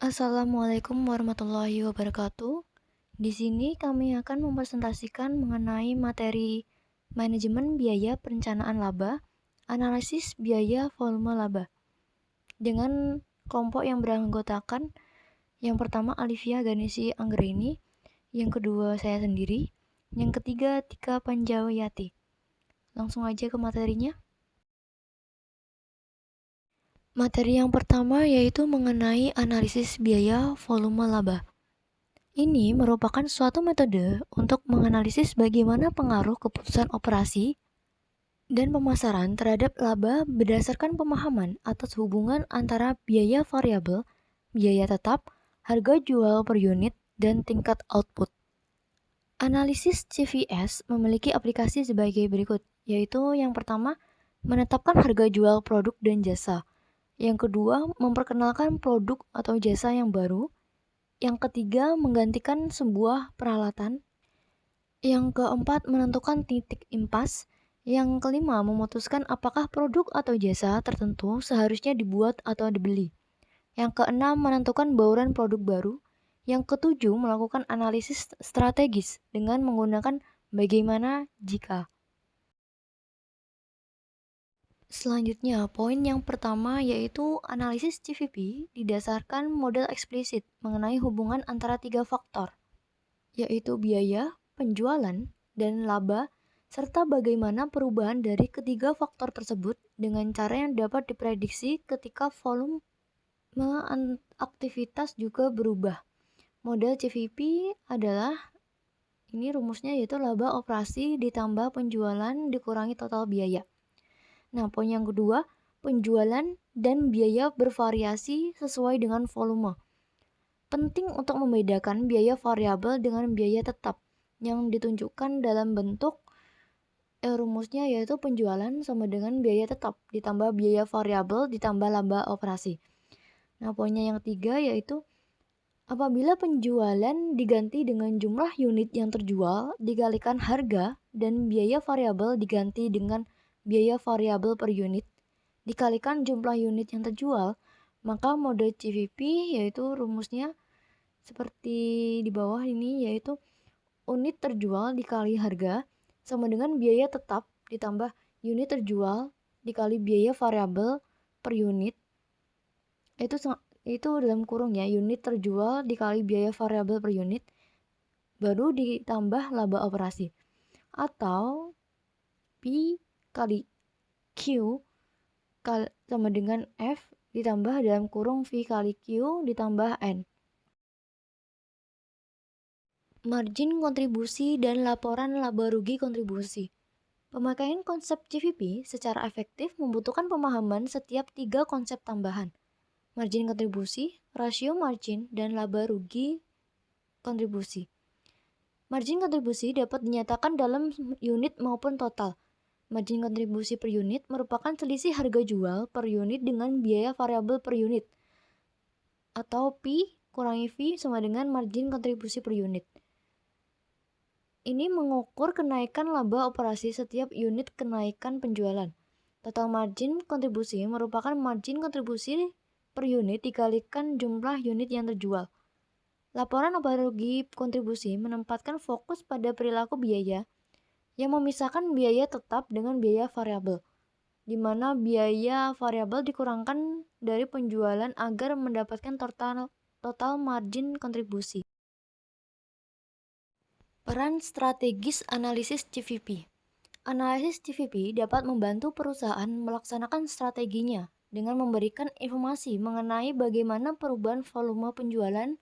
Assalamualaikum warahmatullahi wabarakatuh. Di sini kami akan mempresentasikan mengenai materi manajemen biaya perencanaan laba, analisis biaya volume laba. Dengan kelompok yang beranggotakan, yang pertama Alivia Ganesha Anggraini, yang kedua saya sendiri, yang ketiga Tika Panjawiyati. Langsung aja ke materinya. Materi yang pertama yaitu mengenai analisis biaya volume laba. Ini merupakan suatu metode untuk menganalisis bagaimana pengaruh keputusan operasi dan pemasaran terhadap laba berdasarkan pemahaman atas hubungan antara biaya variabel, biaya tetap, harga jual per unit, dan tingkat output. Analisis CVS memiliki aplikasi sebagai berikut, yaitu yang pertama, menetapkan harga jual produk dan jasa. Yang kedua, memperkenalkan produk atau jasa yang baru. Yang ketiga, menggantikan sebuah peralatan. Yang keempat, menentukan titik impas. Yang kelima, memutuskan apakah produk atau jasa tertentu seharusnya dibuat atau dibeli. Yang keenam, menentukan bauran produk baru. Yang ketujuh, melakukan analisis strategis dengan menggunakan bagaimana jika. Selanjutnya, poin yang pertama yaitu analisis CVP didasarkan model eksplisit mengenai hubungan antara tiga faktor, yaitu biaya, penjualan, dan laba, serta bagaimana perubahan dari ketiga faktor tersebut dengan cara yang dapat diprediksi ketika volume aktivitas juga berubah. Model CVP adalah, ini rumusnya yaitu laba operasi ditambah penjualan dikurangi total biaya. Nah, poin yang kedua, penjualan dan biaya bervariasi sesuai dengan volume. Penting untuk membedakan biaya variabel dengan biaya tetap yang ditunjukkan dalam bentuk rumusnya yaitu penjualan sama dengan biaya tetap ditambah biaya variabel ditambah laba operasi. Nah, poinnya yang ketiga yaitu apabila penjualan diganti dengan jumlah unit yang terjual dikalikan harga dan biaya variabel diganti dengan biaya variabel per unit dikalikan jumlah unit yang terjual, maka mode CVP yaitu rumusnya seperti di bawah ini, yaitu unit terjual dikali harga sama dengan biaya tetap ditambah unit terjual dikali biaya variabel per unit. Itu dalam kurung ya, unit terjual dikali biaya variabel per unit baru ditambah laba operasi. Atau P kali Q sama dengan F ditambah dalam kurung V kali Q ditambah N. Margin kontribusi dan laporan laba rugi kontribusi. Pemakaian konsep CVP secara efektif membutuhkan pemahaman setiap tiga konsep tambahan. Margin kontribusi, rasio margin, dan laba rugi kontribusi. Margin kontribusi dapat dinyatakan dalam unit maupun total. Margin kontribusi per unit merupakan selisih harga jual per unit dengan biaya variabel per unit, atau P kurangi V sama dengan margin kontribusi per unit. Ini mengukur kenaikan laba operasi setiap unit kenaikan penjualan. Total margin kontribusi merupakan margin kontribusi per unit dikalikan jumlah unit yang terjual. Laporan laba rugi kontribusi menempatkan fokus pada perilaku biaya yang memisahkan biaya tetap dengan biaya variabel, di mana biaya variabel dikurangkan dari penjualan agar mendapatkan total margin kontribusi. Peran strategis analisis CVP. Analisis CVP dapat membantu perusahaan melaksanakan strateginya dengan memberikan informasi mengenai bagaimana perubahan volume penjualan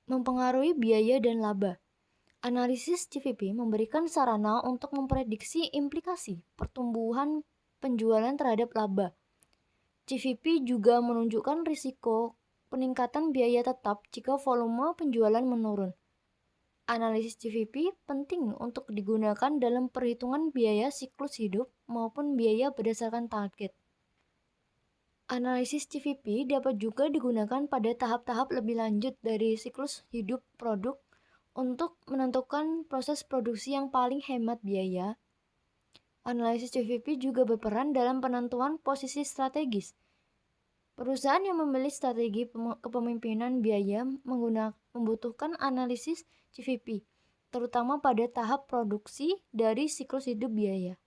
mempengaruhi biaya dan laba. Analisis CVP memberikan sarana untuk memprediksi implikasi pertumbuhan penjualan terhadap laba. CVP juga menunjukkan risiko peningkatan biaya tetap jika volume penjualan menurun. Analisis CVP penting untuk digunakan dalam perhitungan biaya siklus hidup maupun biaya berdasarkan target. Analisis CVP dapat juga digunakan pada tahap-tahap lebih lanjut dari siklus hidup produk untuk menentukan proses produksi yang paling hemat biaya. Analisis CVP juga berperan dalam penentuan posisi strategis. Perusahaan yang memilih strategi kepemimpinan biaya membutuhkan analisis CVP, terutama pada tahap produksi dari siklus hidup biaya.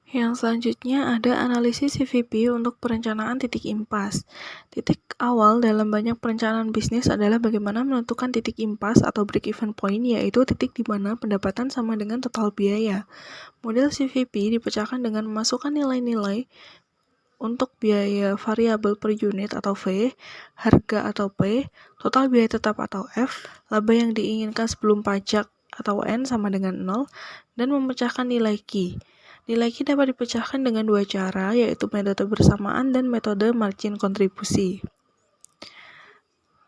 Yang selanjutnya ada analisis CVP untuk perencanaan titik impas. Titik awal dalam banyak perencanaan bisnis adalah bagaimana menentukan titik impas atau break-even point, yaitu titik di mana pendapatan sama dengan total biaya. Model CVP dipecahkan dengan memasukkan nilai-nilai untuk biaya variabel per unit atau V, harga atau P, total biaya tetap atau F, laba yang diinginkan sebelum pajak atau N sama dengan 0, dan memecahkan nilai Q. Nilai Q dapat dipecahkan dengan dua cara, yaitu metode bersamaan dan metode margin kontribusi.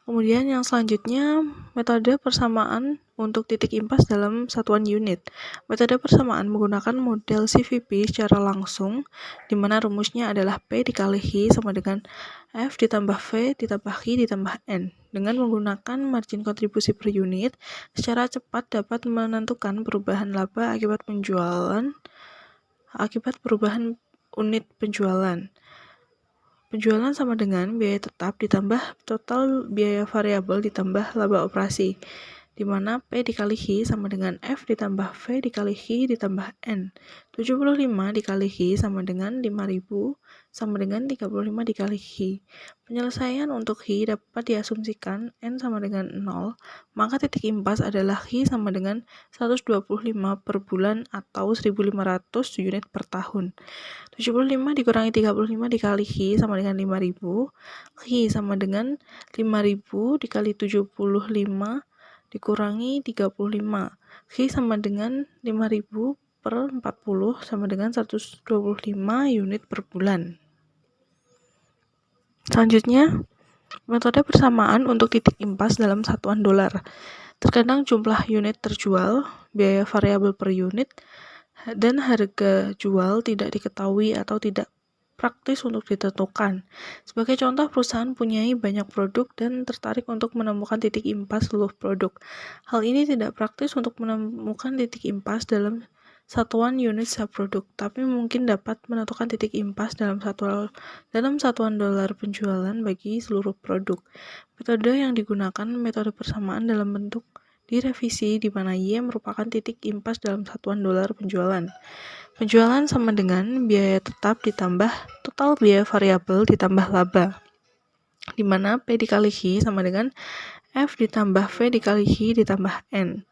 Kemudian yang selanjutnya, metode persamaan untuk titik impas dalam satuan unit. Metode persamaan menggunakan model CVP secara langsung, di mana rumusnya adalah P dikali I sama dengan F ditambah V ditambah I ditambah N. Dengan menggunakan margin kontribusi per unit, secara cepat dapat menentukan perubahan laba akibat perubahan unit penjualan. Penjualan sama dengan biaya tetap ditambah total biaya variabel ditambah laba operasi, di mana P dikali I sama dengan F ditambah V dikali I ditambah N. 75 dikali I sama dengan 5.000 sama dengan 35 dikali I. Penyelesaian untuk I dapat diasumsikan N sama dengan 0, maka titik impas adalah I sama dengan 125 per bulan atau 1.500 unit per tahun. 75 dikurangi 35 dikali I sama dengan 5.000, I sama dengan 5.000 dikali 75 dikurangi 35, I sama dengan 5.000 per 40 sama dengan 125 unit per bulan. Selanjutnya, metode persamaan untuk titik impas dalam satuan dolar. Terkadang jumlah unit terjual, biaya variabel per unit, dan harga jual tidak diketahui atau tidak praktis untuk ditentukan. Sebagai contoh, perusahaan punya banyak produk dan tertarik untuk menemukan titik impas seluruh produk. Hal ini tidak praktis untuk menemukan titik impas dalam satuan unit subproduk, tapi mungkin dapat menentukan titik impas dalam satuan dolar penjualan bagi seluruh produk. Metode yang digunakan metode persamaan dalam bentuk direvisi, di mana Y merupakan titik impas dalam satuan dolar penjualan. Penjualan sama dengan biaya tetap ditambah total biaya variabel ditambah laba, di mana P dikali I sama dengan F ditambah V dikali I ditambah N.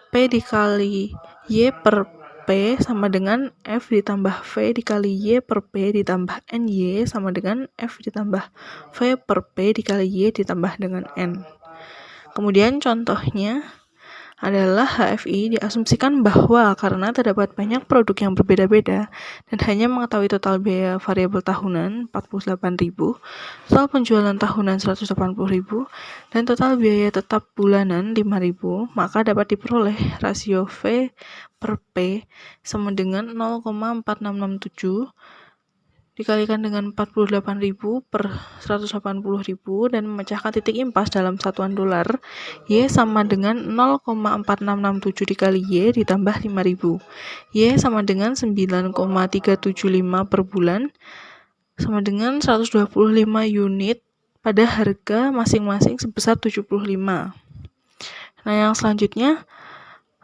P dikali Y per P sama dengan F ditambah V dikali Y per P ditambah NY sama dengan F ditambah V per P dikali Y ditambah dengan N. Kemudian contohnya adalah HFI diasumsikan bahwa karena terdapat banyak produk yang berbeda-beda dan hanya mengetahui total biaya variabel tahunan 48.000, total penjualan tahunan 180.000, dan total biaya tetap bulanan 5.000, maka dapat diperoleh rasio V per P sama dengan 0,4667 dikalikan dengan 48.000 per 180.000 dan memecahkan titik impas dalam satuan dolar, Y sama dengan 0,4667 dikali Y ditambah 5.000. Y sama dengan 9,375 per bulan, sama dengan 125 unit pada harga masing-masing sebesar 75. Nah, yang selanjutnya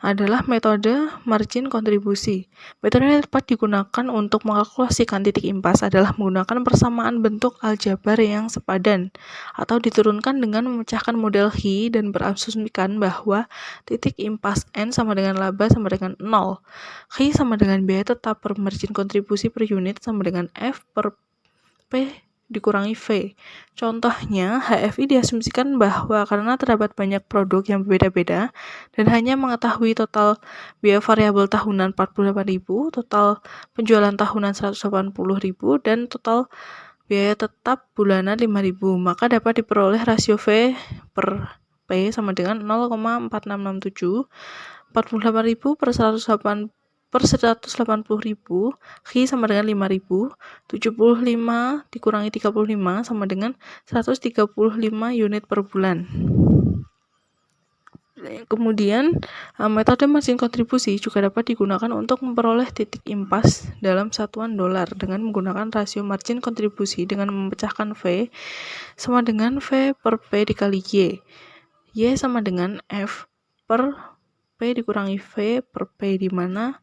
adalah metode margin kontribusi. Metode yang dapat digunakan untuk mengkalkulasikan titik impas adalah menggunakan persamaan bentuk aljabar yang sepadan, atau diturunkan dengan memecahkan model I dan berasumsikan bahwa titik impas N sama dengan laba sama dengan 0. I sama dengan biaya tetap per margin kontribusi per unit sama dengan F per P dikurangi V. Contohnya, HFI diasumsikan bahwa karena terdapat banyak produk yang berbeda-beda dan hanya mengetahui total biaya variabel tahunan 48.000, total penjualan tahunan 180.000, dan total biaya tetap bulanan 5.000, maka dapat diperoleh rasio V per P sama dengan 0,4667, 48.000 per 180.000, I sama dengan 5.000, 75 dikurangi 35 sama dengan 135 unit per bulan. Kemudian, metode margin kontribusi juga dapat digunakan untuk memperoleh titik impas dalam satuan dolar dengan menggunakan rasio margin kontribusi dengan memecahkan V sama dengan V per P dikali Y. Y sama dengan F per P dikurangi V per P, di mana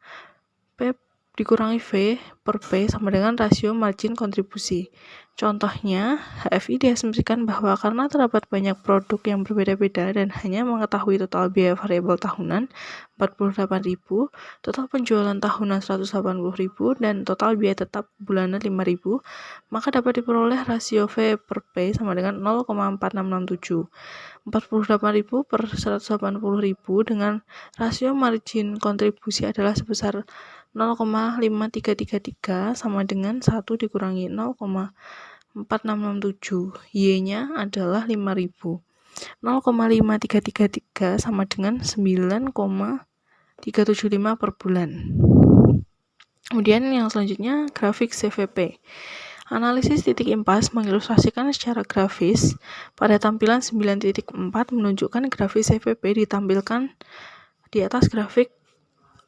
P dikurangi V per P sama dengan rasio margin kontribusi. Contohnya, HFI diasumsikan bahwa karena terdapat banyak produk yang berbeda-beda dan hanya mengetahui total biaya variabel tahunan 48.000, total penjualan tahunan 180.000, dan total biaya tetap bulanan 5.000, maka dapat diperoleh rasio V per P sama dengan 0,4667. 48.000 per 180.000 dengan rasio margin kontribusi adalah sebesar 0,5333 sama dengan 1 dikurangi 0,4667. Y-nya adalah 5.000. 0,5333 sama dengan 9,375 per bulan. Kemudian yang selanjutnya grafik CVP. Analisis titik impas mengilustrasikan secara grafis. Pada tampilan 9.4 menunjukkan grafis CVP ditampilkan di atas grafik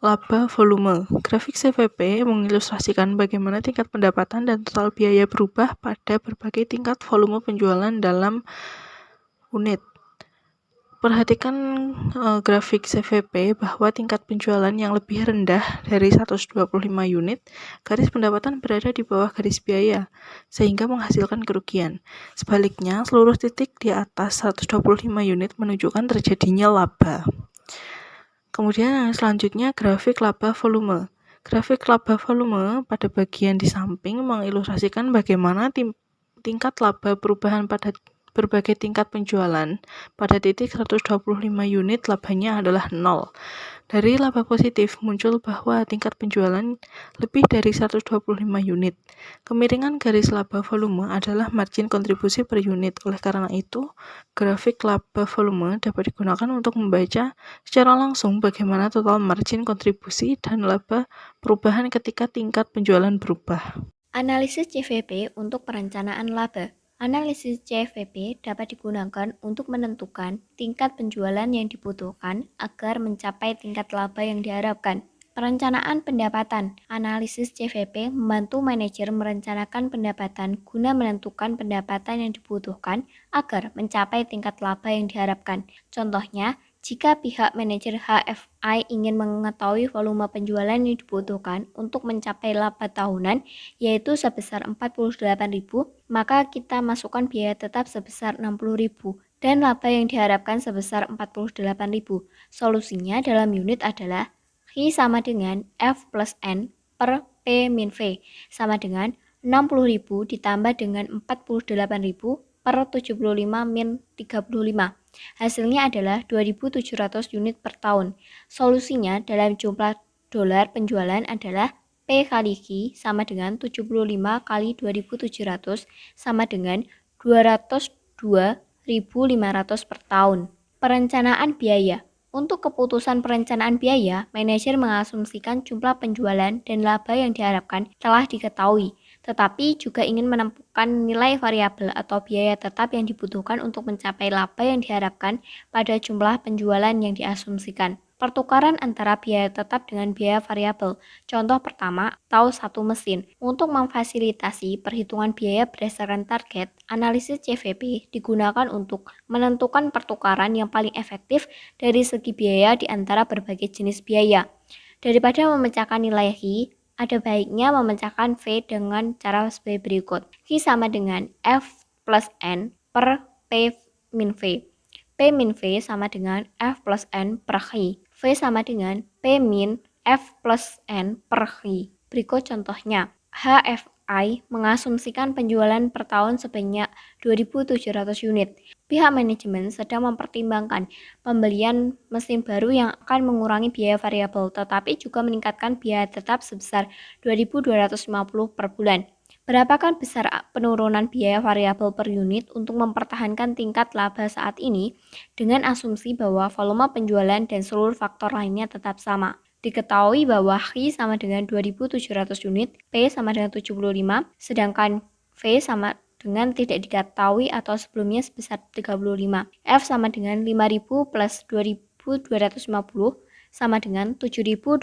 laba volume. Grafik CVP mengilustrasikan bagaimana tingkat pendapatan dan total biaya berubah pada berbagai tingkat volume penjualan dalam unit. Perhatikan grafik CVP bahwa tingkat penjualan yang lebih rendah dari 125 unit, garis pendapatan berada di bawah garis biaya, sehingga menghasilkan kerugian. Sebaliknya, seluruh titik di atas 125 unit menunjukkan terjadinya laba. Kemudian yang selanjutnya grafik laba volume. Grafik laba volume pada bagian di samping mengilustrasikan bagaimana tingkat laba perubahan pada berbagai tingkat penjualan. Pada titik 125 unit labanya adalah 0. Dari laba positif muncul bahwa tingkat penjualan lebih dari 125 unit. Kemiringan garis laba volume adalah margin kontribusi per unit. Oleh karena itu, grafik laba volume dapat digunakan untuk membaca secara langsung bagaimana total margin kontribusi dan laba perubahan ketika tingkat penjualan berubah. Analisis CVP untuk perencanaan laba. Analisis CVP dapat digunakan untuk menentukan tingkat penjualan yang dibutuhkan agar mencapai tingkat laba yang diharapkan. Perencanaan pendapatan. Analisis CVP membantu manajer merencanakan pendapatan guna menentukan pendapatan yang dibutuhkan agar mencapai tingkat laba yang diharapkan. Contohnya, jika pihak manajer HFI ingin mengetahui volume penjualan yang dibutuhkan untuk mencapai laba tahunan, yaitu sebesar 48.000, maka kita masukkan biaya tetap sebesar 60.000 dan laba yang diharapkan sebesar 48.000. Solusinya dalam unit adalah I sama dengan F plus N per P min V sama dengan 60.000 ditambah dengan 48.000 per 75 min 35. Hasilnya adalah 2.700 unit per tahun. Solusinya dalam jumlah dolar penjualan adalah P kali Q sama dengan 75 kali 2.700 sama dengan 202.500 per tahun. Perencanaan biaya. Untuk keputusan perencanaan biaya, manajer mengasumsikan jumlah penjualan dan laba yang diharapkan telah diketahui, tetapi juga ingin menemukan nilai variabel atau biaya tetap yang dibutuhkan untuk mencapai laba yang diharapkan pada jumlah penjualan yang diasumsikan. Pertukaran antara biaya tetap dengan biaya variabel. Contoh pertama, atau satu mesin. Untuk memfasilitasi perhitungan biaya berdasarkan target, analisis CVP digunakan untuk menentukan pertukaran yang paling efektif dari segi biaya di antara berbagai jenis biaya. Daripada memecahkan nilai I, ada baiknya memecahkan V dengan cara sebagai berikut. I sama dengan F plus N per P min V. P min V sama dengan F plus N per I. V sama dengan P min F plus N per I. Berikut contohnya. HFI mengasumsikan penjualan per tahun sebanyak 2.700 unit. Pihak manajemen sedang mempertimbangkan pembelian mesin baru yang akan mengurangi biaya variabel, tetapi juga meningkatkan biaya tetap sebesar 2.250 per bulan. Berapakah besar penurunan biaya variabel per unit untuk mempertahankan tingkat laba saat ini dengan asumsi bahwa volume penjualan dan seluruh faktor lainnya tetap sama? Diketahui bahwa I sama dengan 2.700 unit, P sama dengan 75, sedangkan V sama dengan tidak diketahui atau sebelumnya sebesar 35. F sama dengan 5.000 plus 2.000 7.250 sama dengan 7.250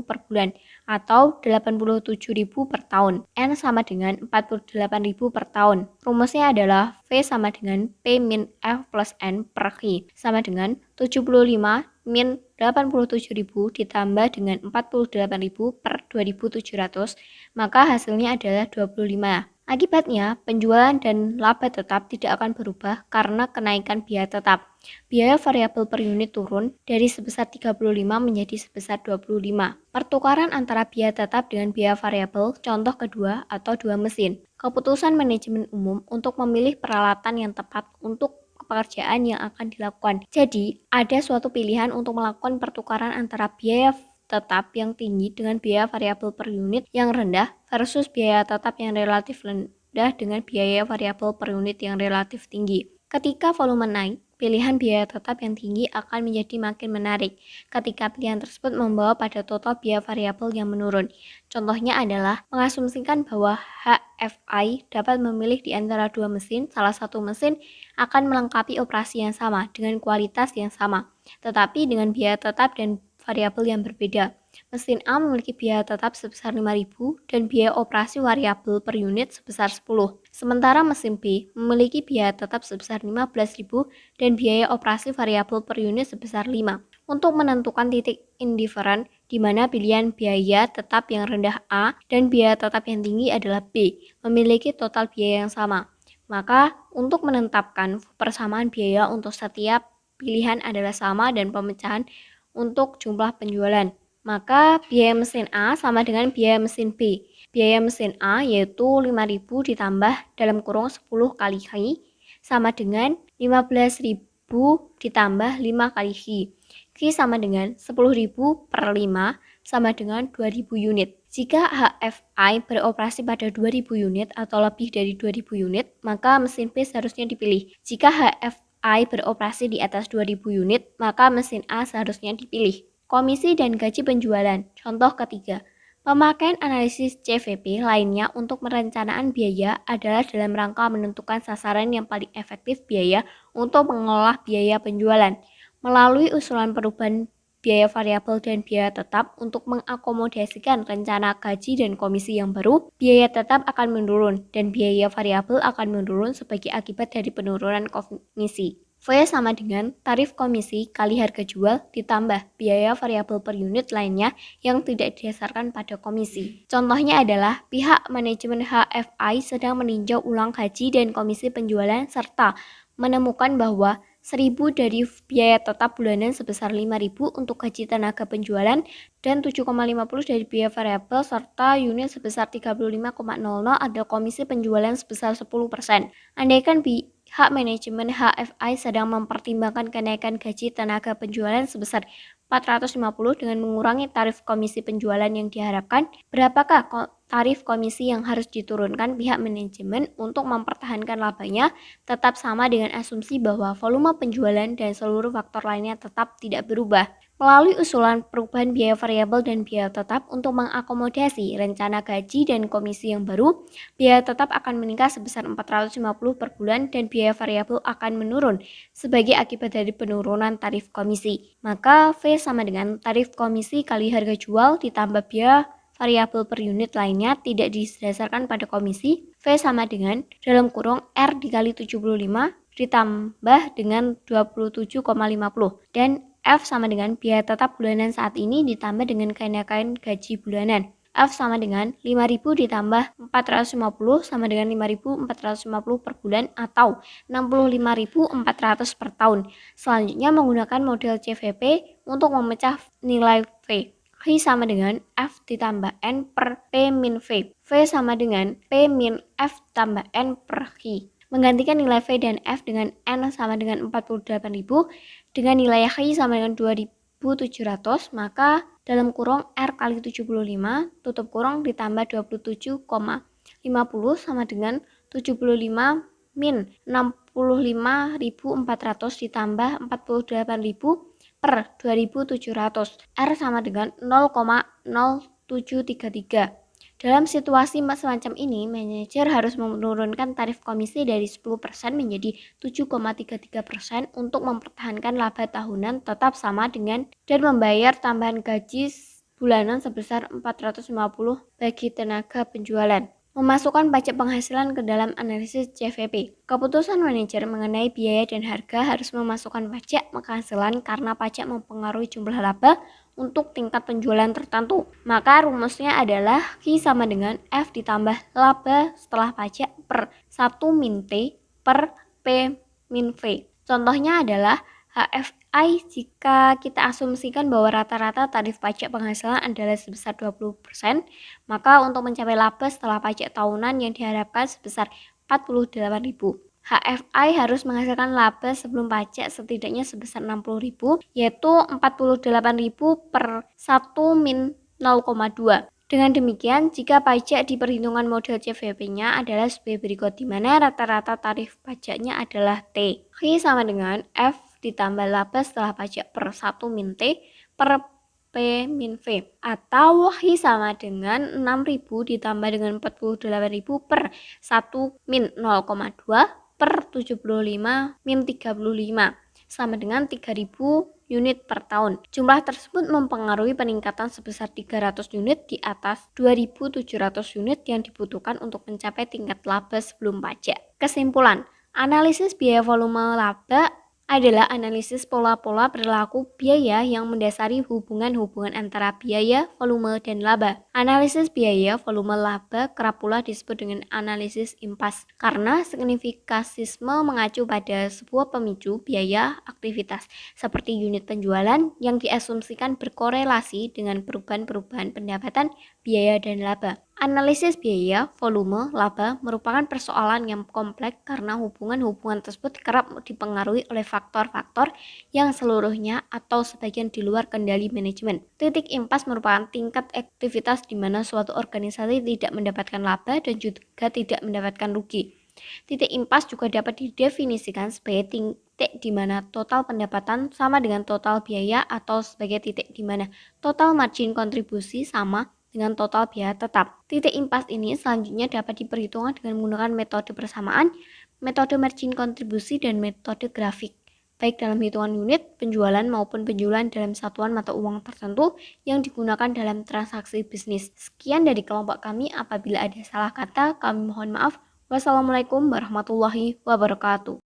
per bulan atau 87.000 per tahun. N sama dengan 48.000 per tahun. Rumusnya adalah V sama dengan P min F plus N per Q sama dengan 75 min 87.000 ditambah dengan 48.000 per 2.700, maka hasilnya adalah 25. Akibatnya, penjualan dan laba tetap tidak akan berubah karena kenaikan biaya tetap. Biaya variabel per unit turun dari sebesar 35 menjadi sebesar 25. Pertukaran antara biaya tetap dengan biaya variabel, contoh kedua atau dua mesin. Keputusan manajemen umum untuk memilih peralatan yang tepat untuk pekerjaan yang akan dilakukan. Jadi, ada suatu pilihan untuk melakukan pertukaran antara biaya tetap yang tinggi dengan biaya variabel per unit yang rendah versus biaya tetap yang relatif rendah dengan biaya variabel per unit yang relatif tinggi. Ketika volume naik, pilihan biaya tetap yang tinggi akan menjadi makin menarik ketika pilihan tersebut membawa pada total biaya variabel yang menurun. Contohnya adalah mengasumsikan bahwa HFI dapat memilih di antara dua mesin, salah satu mesin akan melengkapi operasi yang sama dengan kualitas yang sama, tetapi dengan biaya tetap dan variabel yang berbeda. Mesin A memiliki biaya tetap sebesar 5.000 dan biaya operasi variabel per unit sebesar 10. Sementara mesin B memiliki biaya tetap sebesar 15.000 dan biaya operasi variabel per unit sebesar 5. Untuk menentukan titik indifferent di mana pilihan biaya tetap yang rendah A dan biaya tetap yang tinggi adalah B, memiliki total biaya yang sama. Maka, untuk menetapkan persamaan biaya untuk setiap pilihan adalah sama dan pemecahan untuk jumlah penjualan. Maka biaya mesin A sama dengan biaya mesin B. Biaya mesin A yaitu 5.000 ditambah dalam kurung 10 kali Q sama dengan 15.000 ditambah 5 kali Q. Q sama dengan 10.000 per 5 sama dengan 2.000 unit. Jika HFI beroperasi pada 2.000 unit atau lebih dari 2.000 unit, maka mesin B seharusnya dipilih. Jika HFI beroperasi di atas 2.000 unit, maka mesin A seharusnya dipilih. Komisi dan gaji penjualan. Contoh ketiga. Pemakaian analisis CVP lainnya untuk perencanaan biaya adalah dalam rangka menentukan sasaran yang paling efektif biaya untuk mengolah biaya penjualan. Melalui usulan perubahan biaya variabel dan biaya tetap untuk mengakomodasikan rencana gaji dan komisi yang baru, biaya tetap akan menurun dan biaya variabel akan menurun sebagai akibat dari penurunan komisi. V sama dengan tarif komisi kali harga jual ditambah biaya variabel per unit lainnya yang tidak didasarkan pada komisi. Contohnya adalah pihak manajemen HFI sedang meninjau ulang gaji dan komisi penjualan serta menemukan bahwa 1.000 dari biaya tetap bulanan sebesar 5.000 untuk gaji tenaga penjualan dan 7,50 dari biaya variabel serta unit sebesar 35,00 adalah komisi penjualan sebesar 10%. Andaikan pihak manajemen HFI sedang mempertimbangkan kenaikan gaji tenaga penjualan sebesar 450 dengan mengurangi tarif komisi penjualan yang diharapkan, berapakah tarif komisi yang harus diturunkan pihak manajemen untuk mempertahankan labanya tetap sama dengan asumsi bahwa volume penjualan dan seluruh faktor lainnya tetap tidak berubah. Melalui usulan perubahan biaya variabel dan biaya tetap untuk mengakomodasi rencana gaji dan komisi yang baru, biaya tetap akan meningkat sebesar 450 per bulan dan biaya variabel akan menurun sebagai akibat dari penurunan tarif komisi. Maka V sama dengan tarif komisi kali harga jual ditambah biaya variabel per unit lainnya tidak didasarkan pada komisi. V sama dengan dalam kurung R dikali 75 ditambah dengan 27,50 dan F sama dengan biaya tetap bulanan saat ini ditambah dengan kenaikan gaji bulanan. F sama dengan 5.000 ditambah 450 sama dengan 5.450 per bulan atau 65.400 per tahun. Selanjutnya menggunakan model CVP untuk memecah nilai V. V sama dengan F ditambah N per P min V. V sama dengan P min F tambah N per Q. Menggantikan nilai V dan F dengan N sama dengan 48.000 dengan nilai Q sama dengan 2.700, maka dalam kurung R kali 75 tutup kurung ditambah 27,50 sama dengan 75 min 65.400 ditambah 48.000 per 2.700. R sama dengan 0,0733. Dalam situasi semacam ini, manajer harus menurunkan tarif komisi dari 10% menjadi 7,33% untuk mempertahankan laba tahunan tetap sama dengan dan membayar tambahan gaji bulanan sebesar 450 bagi tenaga penjualan. Memasukkan pajak penghasilan ke dalam analisis CVP. Keputusan manajer mengenai biaya dan harga harus memasukkan pajak penghasilan karena pajak mempengaruhi jumlah laba untuk tingkat penjualan tertentu. Maka rumusnya adalah Q sama dengan F ditambah laba setelah pajak per 1 min T per P min V. Contohnya adalah HFI jika kita asumsikan bahwa rata-rata tarif pajak penghasilan adalah sebesar 20%, maka untuk mencapai laba setelah pajak tahunan yang diharapkan sebesar 48.000. HFI harus menghasilkan laba sebelum pajak setidaknya sebesar 60.000, yaitu 48.000 per 1 min 0,2. Dengan demikian, jika pajak di perhitungan model CVP-nya adalah sebagai berikut, di mana rata-rata tarif pajaknya adalah T. Q sama dengan F ditambah laba setelah pajak per 1 min T per P min V. Atau Q sama dengan 6.000 ditambah dengan 48.000 per 1 min 0,2 per 75 min 35 sama dengan 3.000 unit per tahun. Jumlah tersebut mempengaruhi peningkatan sebesar 300 unit di atas 2.700 unit yang dibutuhkan untuk mencapai tingkat laba sebelum pajak. Kesimpulan, analisis biaya volume laba adalah analisis pola-pola perilaku biaya yang mendasari hubungan-hubungan antara biaya, volume, dan laba. Analisis biaya volume laba kerap pula disebut dengan analisis impas karena signifikasisme mengacu pada sebuah pemicu biaya aktivitas seperti unit penjualan yang diasumsikan berkorelasi dengan perubahan-perubahan pendapatan, biaya, dan laba. Analisis biaya, volume, laba merupakan persoalan yang kompleks karena hubungan-hubungan tersebut kerap dipengaruhi oleh faktor-faktor yang seluruhnya atau sebagian di luar kendali manajemen. Titik impas merupakan tingkat aktivitas di mana suatu organisasi tidak mendapatkan laba dan juga tidak mendapatkan rugi. Titik impas juga dapat didefinisikan sebagai titik di mana total pendapatan sama dengan total biaya atau sebagai titik di mana total margin kontribusi sama dengan total biaya tetap. Titik impas ini selanjutnya dapat diperhitungkan dengan menggunakan metode persamaan, metode margin kontribusi, dan metode grafik, baik dalam hitungan unit, penjualan maupun penjualan dalam satuan mata uang tertentu yang digunakan dalam transaksi bisnis. Sekian dari kelompok kami, apabila ada salah kata kami mohon maaf. Wassalamualaikum warahmatullahi wabarakatuh.